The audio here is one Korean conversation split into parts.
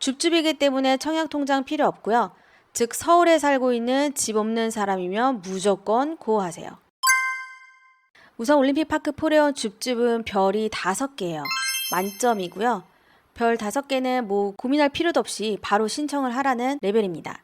줍줍이기 때문에 청약통장 필요 없고요. 즉 서울에 살고 있는 집 없는 사람이면 무조건 고하세요. 우선 올림픽파크 포레온 줍줍은 별이 5개예요. 만점이고요. 별 5개는 뭐 고민할 필요도 없이 바로 신청을 하라는 레벨입니다.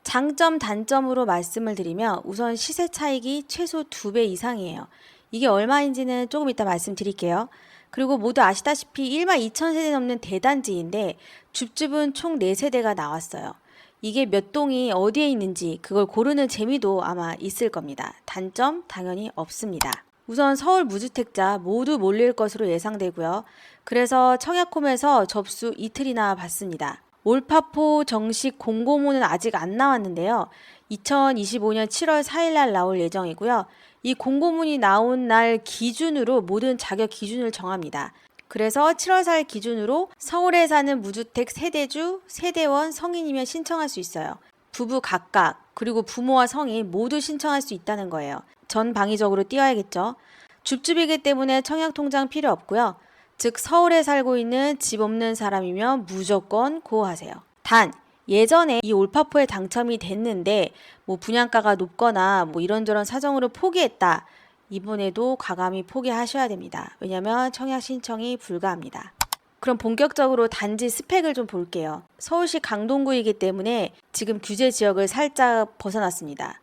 장점, 단점으로 말씀을 드리면 우선 시세 차익이 최소 2배 이상이에요. 이게 얼마인지는 조금 이따 말씀드릴게요. 그리고 모두 아시다시피 12,000세대 넘는 대단지인데 줍줍은 총 4세대가 나왔어요. 이게 몇 동이 어디에 있는지 그걸 고르는 재미도 아마 있을 겁니다. 단점 당연히 없습니다. 우선 서울 무주택자 모두 몰릴 것으로 예상되고요. 그래서 청약홈에서 접수 이틀이나 받습니다. 올파포 정식 공고문은 아직 안 나왔는데요. 2025년 7월 4일 날 나올 예정이고요. 이 공고문이 나온 날 기준으로 모든 자격 기준을 정합니다. 그래서 7월 4일 기준으로 서울에 사는 무주택 세대주, 세대원, 성인이면 신청할 수 있어요. 부부 각각, 그리고 부모와 성인 모두 신청할 수 있다는 거예요. 전방위적으로 띄워야겠죠. 줍줍이기 때문에 청약통장 필요 없고요. 즉 서울에 살고 있는 집 없는 사람이면 무조건 고하세요. 단 예전에 이 올파포에 당첨이 됐는데 뭐 분양가가 높거나 뭐 이런저런 사정으로 포기했다. 이번에도 과감히 포기하셔야 됩니다. 왜냐하면 청약 신청이 불가합니다. 그럼 본격적으로 단지 스펙을 좀 볼게요. 서울시 강동구이기 때문에 지금 규제 지역을 살짝 벗어났습니다.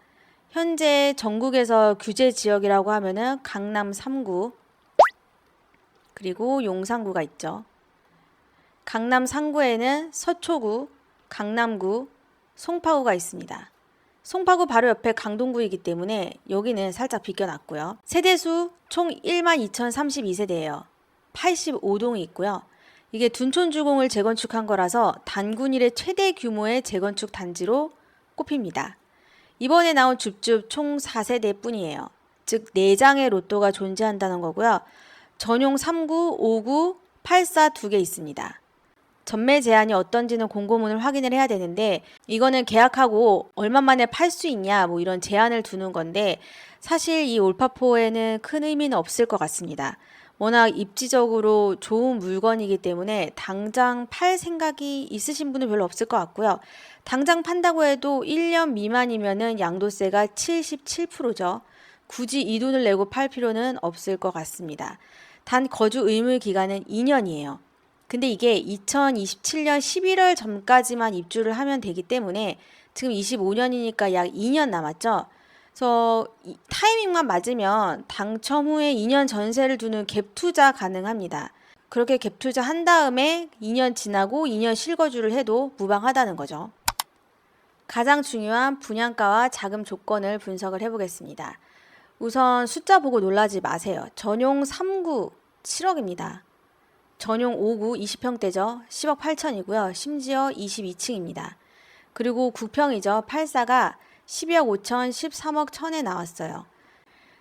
현재 전국에서 규제 지역이라고 하면은 강남 3구 그리고 용산구가 있죠. 강남 3구에는 서초구, 강남구, 송파구가 있습니다. 송파구 바로 옆에 강동구이기 때문에 여기는 살짝 비껴놨고요. 세대수 총 12,032세대예요. 85동이 있고요. 이게 둔촌주공을 재건축한 거라서 단군 이래 최대 규모의 재건축 단지로 꼽힙니다. 이번에 나온 줍줍 총 4세대 뿐이에요. 즉 4장의 로또가 존재한다는 거고요. 전용 3구, 5구, 84 2개 있습니다. 전매 제한이 어떤지는 공고문을 확인을 해야 되는데 이거는 계약하고 얼마 만에 팔 수 있냐 뭐 이런 제한을 두는 건데 사실 이 올파포에는 큰 의미는 없을 것 같습니다. 워낙 입지적으로 좋은 물건이기 때문에 당장 팔 생각이 있으신 분은 별로 없을 것 같고요. 당장 판다고 해도 1년 미만이면은 양도세가 77%죠. 굳이 이 돈을 내고 팔 필요는 없을 것 같습니다. 단 거주 의무 기간은 2년이에요. 근데 이게 2027년 11월 전까지만 입주를 하면 되기 때문에 지금 25년이니까 약 2년 남았죠. 그래서 타이밍만 맞으면 당첨 후에 2년 전세를 두는 갭 투자 가능합니다. 그렇게 갭 투자 한 다음에 2년 지나고 2년 실거주를 해도 무방하다는 거죠. 가장 중요한 분양가와 자금 조건을 분석을 해보겠습니다. 우선 숫자 보고 놀라지 마세요. 전용 3구 7억입니다. 전용 5구 20평대죠. 10억 8천이고요. 심지어 22층입니다. 그리고 9평이죠. 84가 12억 5천, 13억 1천에 나왔어요.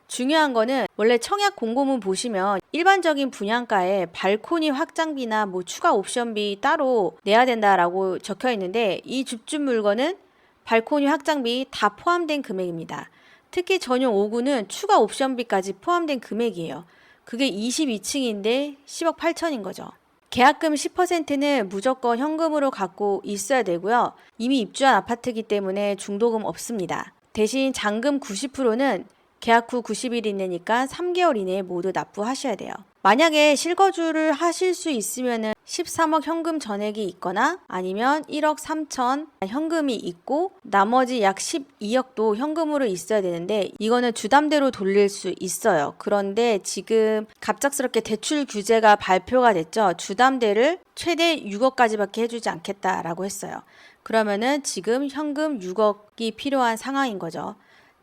중요한 거는 원래 청약 공고문 보시면 일반적인 분양가에 발코니 확장비나 뭐 추가 옵션비 따로 내야 된다라고 적혀 있는데 이 줍줍 물건은 발코니 확장비 다 포함된 금액입니다. 특히 전용 5구는 추가 옵션비까지 포함된 금액이에요. 그게 22층인데 10억 8천인 거죠. 계약금 10%는 무조건 현금으로 갖고 있어야 되고요. 이미 입주한 아파트이기 때문에 중도금 없습니다. 대신 잔금 90%는 계약 후 90일 이내니까 3개월 이내에 모두 납부하셔야 돼요. 만약에 실거주를 하실 수 있으면 13억 현금 전액이 있거나 아니면 1억 3천 현금이 있고 나머지 약 12억도 현금으로 있어야 되는데 이거는 주담대로 돌릴 수 있어요. 그런데 지금 갑작스럽게 대출 규제가 발표가 됐죠. 주담대를 최대 6억까지밖에 해주지 않겠다라고 했어요. 그러면은 지금 현금 6억이 필요한 상황인 거죠.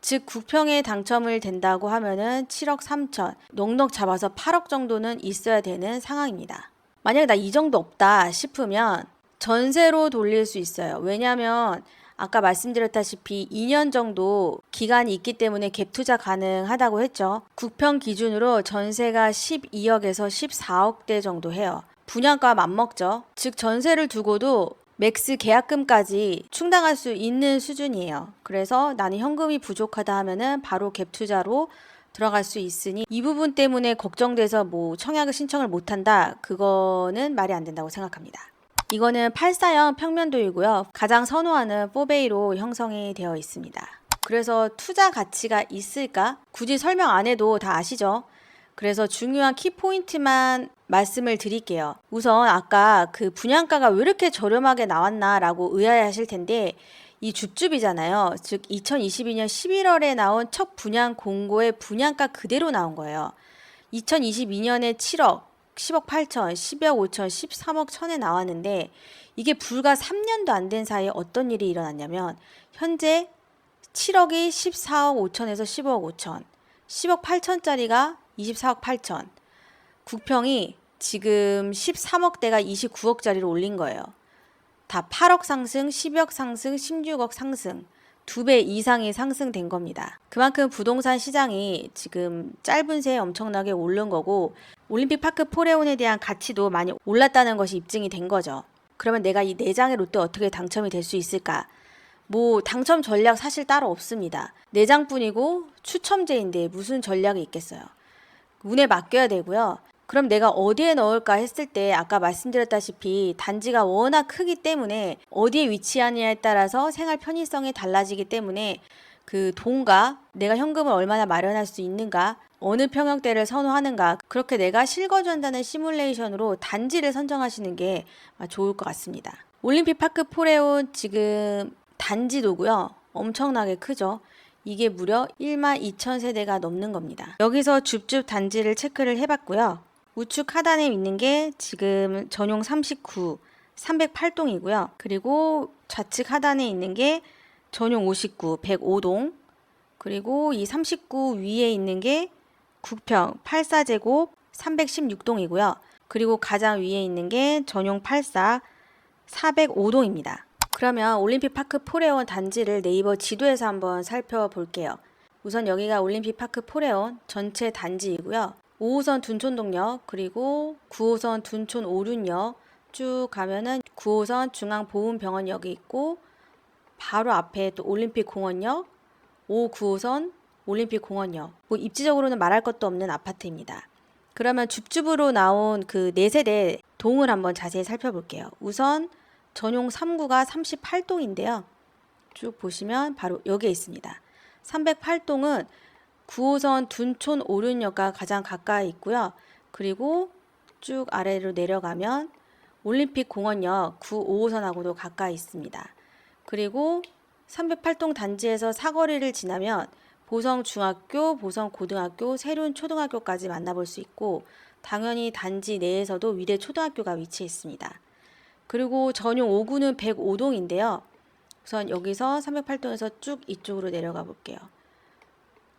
즉 9평에 당첨을 된다고 하면은 7억 3천 넉넉 잡아서 8억 정도는 있어야 되는 상황입니다. 만약에 나 이 정도 없다 싶으면 전세로 돌릴 수 있어요. 왜냐하면 아까 말씀드렸다시피 2년 정도 기간이 있기 때문에 갭 투자 가능하다고 했죠. 9평 기준으로 전세가 12억에서 14억대 정도 해요. 분양가와 맞먹죠. 즉 전세를 두고도 맥스 계약금까지 충당할 수 있는 수준이에요. 그래서 나는 현금이 부족하다 하면은 바로 갭 투자로 들어갈 수 있으니 이 부분 때문에 걱정돼서 뭐 청약을 신청을 못한다. 그거는 말이 안 된다고 생각합니다. 이거는 8사형 평면도이고요. 가장 선호하는 4베이로 형성이 되어 있습니다. 그래서 투자 가치가 있을까? 굳이 설명 안 해도 다 아시죠? 그래서 중요한 키포인트만 말씀을 드릴게요. 우선 아까 그 분양가가 왜 이렇게 저렴하게 나왔나 라고 의아해하실 텐데, 이 줍줍이잖아요. 즉 2022년 11월에 나온 첫 분양 공고의 분양가 그대로 나온 거예요. 2022년에 7억, 10억 8천, 10억 5천, 13억 1천에 나왔는데, 이게 불과 3년도 안 된 사이에 어떤 일이 일어났냐면, 현재 7억이 14억 5천에서 15억 5천, 10억 8천짜리가 24억 8천, 국평이 지금 13억대가 29억짜리로 올린 거예요. 다 8억 상승, 10억 상승, 16억 상승, 2배 이상이 상승된 겁니다. 그만큼 부동산 시장이 지금 짧은 새에 엄청나게 오른 거고, 올림픽 파크 포레온에 대한 가치도 많이 올랐다는 것이 입증이 된 거죠. 그러면 내가 이 4장의 로또 어떻게 당첨이 될 수 있을까? 뭐 당첨 전략 사실 따로 없습니다. 4장뿐이고 추첨제인데 무슨 전략이 있겠어요. 운에 맡겨야 되고요. 그럼 내가 어디에 넣을까 했을 때 아까 말씀드렸다시피 단지가 워낙 크기 때문에 어디에 위치하느냐에 따라서 생활 편의성이 달라지기 때문에 그 돈과 내가 현금을 얼마나 마련할 수 있는가, 어느 평형대를 선호하는가, 그렇게 내가 실거주한다는 시뮬레이션으로 단지를 선정하시는 게 좋을 것 같습니다. 올림픽 파크 포레온 지금 단지도고요. 엄청나게 크죠. 이게 무려 12,000세대가 넘는 겁니다. 여기서 줍줍 단지를 체크를 해봤고요. 우측 하단에 있는 게 지금 전용 39, 308동이고요. 그리고 좌측 하단에 있는 게 전용 59, 105동. 그리고 이 39 위에 있는 게 국평 84제곱 316동이고요. 그리고 가장 위에 있는 게 전용 84, 405동입니다. 그러면 올림픽 파크 포레온 단지를 네이버 지도에서 한번 살펴볼게요. 우선 여기가 올림픽 파크 포레온 전체 단지이고요. 5호선 둔촌동역, 그리고 9호선 둔촌 오륜역 쭉 가면은 9호선 중앙보훈병원역이 있고, 바로 앞에 또 올림픽 공원역, 5, 9호선 올림픽 공원역. 뭐 입지적으로는 말할 것도 없는 아파트입니다. 그러면 줍줍으로 나온 그 4세대 동을 한번 자세히 살펴볼게요. 우선 전용 3구가 38동인데요. 쭉 보시면 바로 여기에 있습니다. 308동은 9호선 둔촌 오륜역과 가장 가까이 있고요. 그리고 쭉 아래로 내려가면 올림픽 공원역 9, 5호선하고도 가까이 있습니다. 그리고 308동 단지에서 사거리를 지나면 보성중학교, 보성고등학교, 세륜초등학교까지 만나볼 수 있고, 당연히 단지 내에서도 위례초등학교가 위치해 있습니다. 그리고 전용 5구는 105동인데요. 우선 여기서 308동에서 쭉 이쪽으로 내려가 볼게요.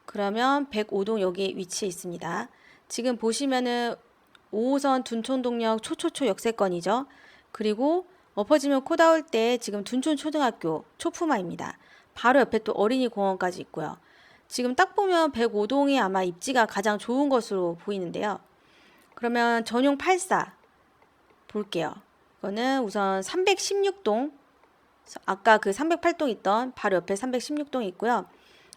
그러면 105동 여기에 위치해 있습니다. 지금 보시면은 5호선 둔촌동역 초초초 역세권이죠. 그리고 엎어지면 코 닿을 때 지금 둔촌초등학교 초품화입니다. 바로 옆에 또 어린이 공원까지 있고요. 지금 딱 보면 105동이 아마 입지가 가장 좋은 것으로 보이는데요. 그러면 전용 84 볼게요. 이거는 우선 316동, 아까 그 308동 있던 바로 옆에 316동이 있고요.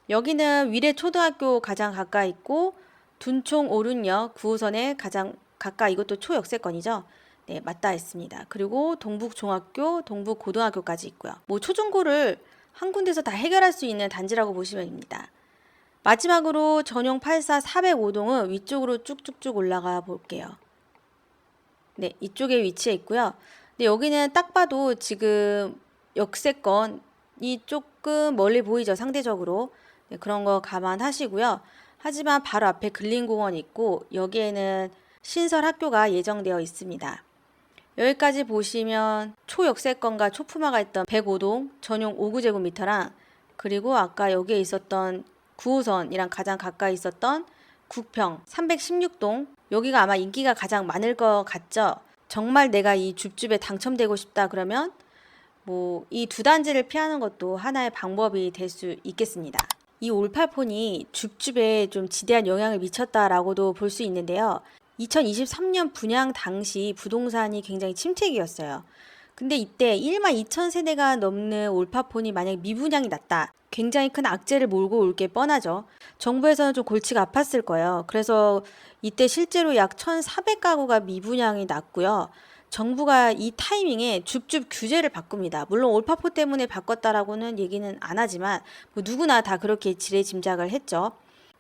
여기는 위례초등학교 가장 가까이 있고, 둔촌 오륜역 9호선에 가장 가까이, 이것도 초역세권이죠. 네, 맞닿아 있습니다. 그리고 동북중학교, 동북고등학교까지 있고요. 뭐 초중고를 한 군데서 다 해결할 수 있는 단지라고 보시면 됩니다. 마지막으로 전용 84 405동은 위쪽으로 쭉쭉쭉 올라가 볼게요. 네, 이쪽에 위치해 있고요. 근데 여기는 딱 봐도 지금 역세권이 조금 멀리 보이죠, 상대적으로. 네, 그런 거 감안하시고요. 하지만 바로 앞에 근린공원이 있고, 여기에는 신설 학교가 예정되어 있습니다. 여기까지 보시면 초역세권과 초품화가 있던 105동 전용 5구제곱미터랑, 그리고 아까 여기에 있었던 9호선이랑 가장 가까이 있었던 국평 316동, 여기가 아마 인기가 가장 많을 것 같죠. 정말 내가 이 줍줍에 당첨되고 싶다 그러면 뭐 이 두 단지를 피하는 것도 하나의 방법이 될 수 있겠습니다. 이 올팔폰이 줍줍에 좀 지대한 영향을 미쳤다라고도 볼 수 있는데요. 2023년 분양 당시 부동산이 굉장히 침체기였어요. 근데 이때 12,000세대가 넘는 올파폰이 만약 미분양이 났다, 굉장히 큰 악재를 몰고 올 게 뻔하죠. 정부에서는 좀 골치가 아팠을 거예요. 그래서 이때 실제로 약 1,400가구가 미분양이 났고요. 정부가 이 타이밍에 줍줍 규제를 바꿉니다. 물론 올파포 때문에 바꿨다라고는 얘기는 안 하지만 뭐 누구나 다 그렇게 지레짐작을 했죠.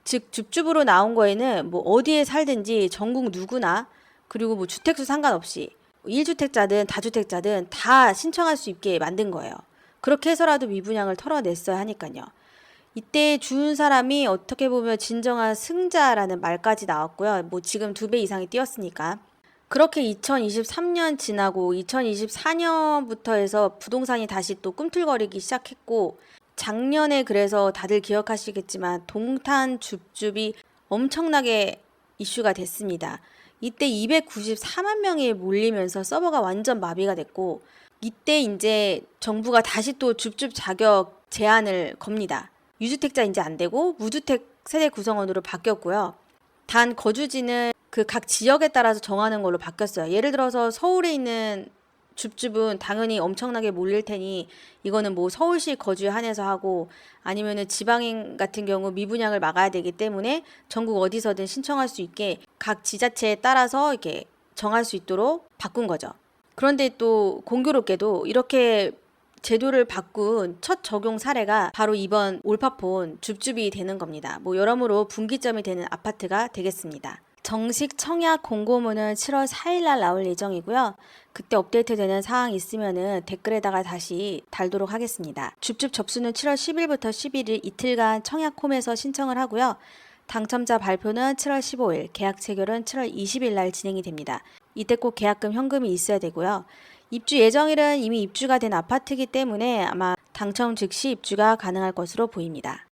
즉 줍줍으로 나온 거에는 뭐 어디에 살든지 전국 누구나 그리고 뭐 주택수 상관없이 1주택자든 다주택자든 다 신청할 수 있게 만든 거예요. 그렇게 해서라도 미분양을 털어냈어야 하니까요. 이때 준 사람이 어떻게 보면 진정한 승자라는 말까지 나왔고요. 뭐 지금 2배 이상이 뛰었으니까. 그렇게 2023년 지나고 2024년부터 해서 부동산이 다시 또 꿈틀거리기 시작했고, 작년에 그래서 다들 기억하시겠지만 동탄 줍줍이 엄청나게 이슈가 됐습니다. 이때 294만 명이 몰리면서 서버가 완전 마비가 됐고, 이때 이제 정부가 다시 또 줍줍 자격 제한을 겁니다. 유주택자 이제 안 되고 무주택 세대 구성원으로 바뀌었고요. 단 거주지는 그 각 지역에 따라서 정하는 걸로 바뀌었어요. 예를 들어서 서울에 있는 줍줍은 당연히 엄청나게 몰릴 테니 이거는 뭐 서울시 거주에 한해서 하고, 아니면은 지방인 같은 경우 미분양을 막아야 되기 때문에 전국 어디서든 신청할 수 있게 각 지자체에 따라서 이렇게 정할 수 있도록 바꾼 거죠. 그런데 또 공교롭게도 이렇게 제도를 바꾼 첫 적용 사례가 바로 이번 올파폰 줍줍이 되는 겁니다. 뭐 여러모로 분기점이 되는 아파트가 되겠습니다. 정식 청약 공고문은 7월 4일 날 나올 예정이고요. 그때 업데이트되는 사항 있으면은 댓글에다가 다시 달도록 하겠습니다. 줍줍 접수는 7월 10일부터 11일 이틀간 청약홈에서 신청을 하고요. 당첨자 발표는 7월 15일, 계약 체결은 7월 20일 날 진행이 됩니다. 이때 꼭 계약금 현금이 있어야 되고요. 입주 예정일은 이미 입주가 된 아파트이기 때문에 아마 당첨 즉시 입주가 가능할 것으로 보입니다.